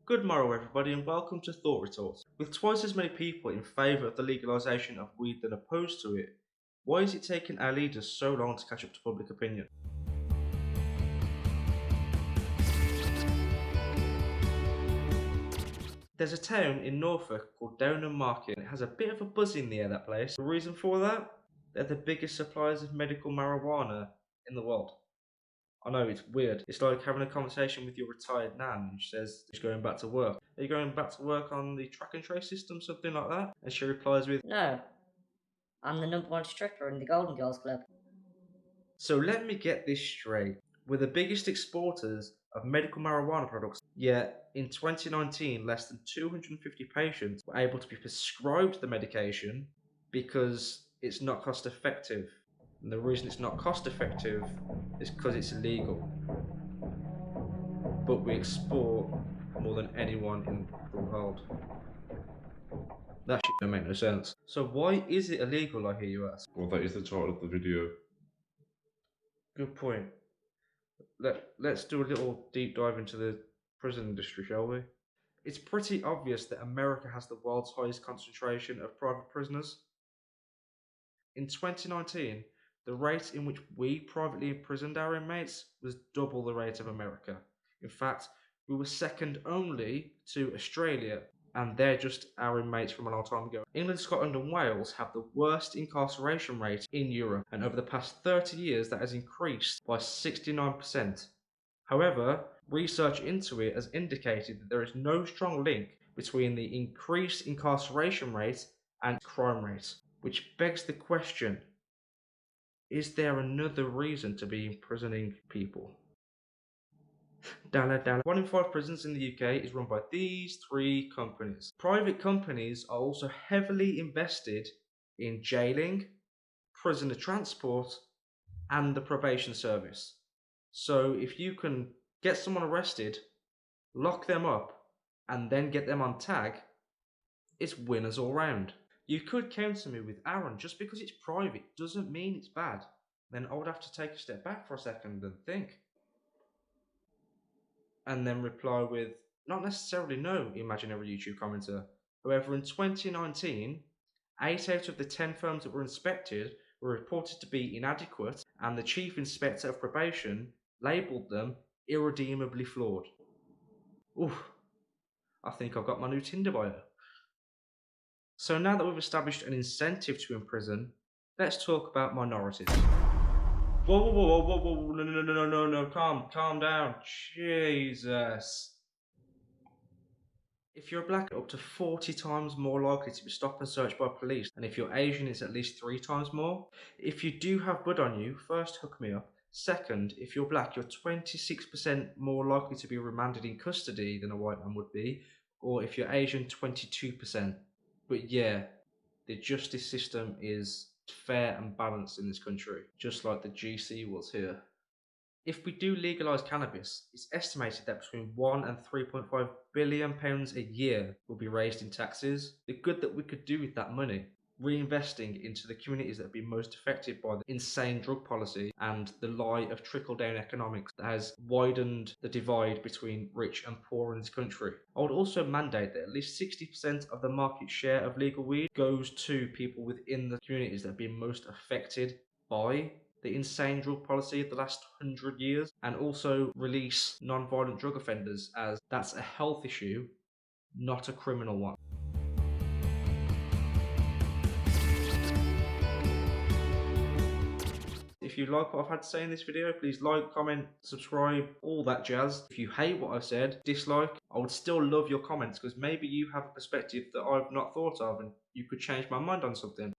Good morrow everybody and welcome to Thought Retort. With twice as many people in favour of the legalisation of weed than opposed to it, why is it taking our leaders so long to catch up to public opinion? There's a town in Norfolk called Downham Market and it has a bit of a buzz in the air, that place. The reason for that? They're the biggest suppliers of medical marijuana in the world. I know, it's weird. It's like having a conversation with your retired nan who says she's going back to work. Are you going back to work on the track and trace system, something like that? And she replies with, No, I'm the #1 stripper in the Golden Girls Club. so let me get this straight. We're the biggest exporters of medical marijuana products, yet in 2019 less than 250 patients were able to be prescribed the medication because it's not cost effective. And the reason it's not cost effective is because it's illegal. But we export more than anyone in the world. That shit don't make no sense. So why is it illegal, I hear you ask? Well, that is the title of the video. Good point. Let's do a little deep dive into the prison industry, shall we? It's pretty obvious that America has the world's highest concentration of private prisoners. In 2019, the rate in which we privately imprisoned our inmates was double the rate of America. In fact, we were second only to Australia, and they're just our inmates from a long time ago. England, Scotland and Wales have the worst incarceration rate in Europe, and over the past 30 years that has increased by 69%. However, research into it has indicated that there is no strong link between the increased incarceration rate and crime rate, which begs the question, is there another reason to be imprisoning people? Dalla. 1 in 5 prisons in the UK is run by these 3 companies. Private companies are also heavily invested in jailing, prisoner transport, and the probation service. So if you can get someone arrested, lock them up, and then get them on tag, it's winners all round. You could counter me with, Aaron, just because it's private doesn't mean it's bad. Then I would have to take a step back for a second and think. And then reply with, not necessarily no, imaginary YouTube commenter. However, in 2019, 8 out of the 10 firms that were inspected were reported to be inadequate, and the Chief Inspector of Probation labelled them irredeemably flawed. Oof, I think I've got my new Tinder bio. So now that we've established an incentive to imprison, let's talk about minorities. Whoa, no, calm down, Jesus. If you're black, up to 40 times more likely to be stopped and searched by police, and if you're Asian, it's at least 3 times more. If you do have blood on you, first, hook me up. Second, if you're black, you're 26% more likely to be remanded in custody than a white man would be, or if you're Asian, 22%. But yeah, the justice system is fair and balanced in this country, just like the GC was here. If we do legalise cannabis, it's estimated that between £1 and £3.5 billion a year will be raised in taxes. The good that we could do with that money, reinvesting into the communities that have been most affected by the insane drug policy and the lie of trickle-down economics that has widened the divide between rich and poor in this country. I would also mandate that at least 60% of the market share of legal weed goes to people within the communities that have been most affected by the insane drug policy of the last 100 years, and also release non-violent drug offenders, as that's a health issue, not a criminal one. If you like what I've had to say in this video, please like, comment, subscribe, all that jazz. If you hate what I've said, dislike. I would still love your comments because maybe you have a perspective that I've not thought of and you could change my mind on something.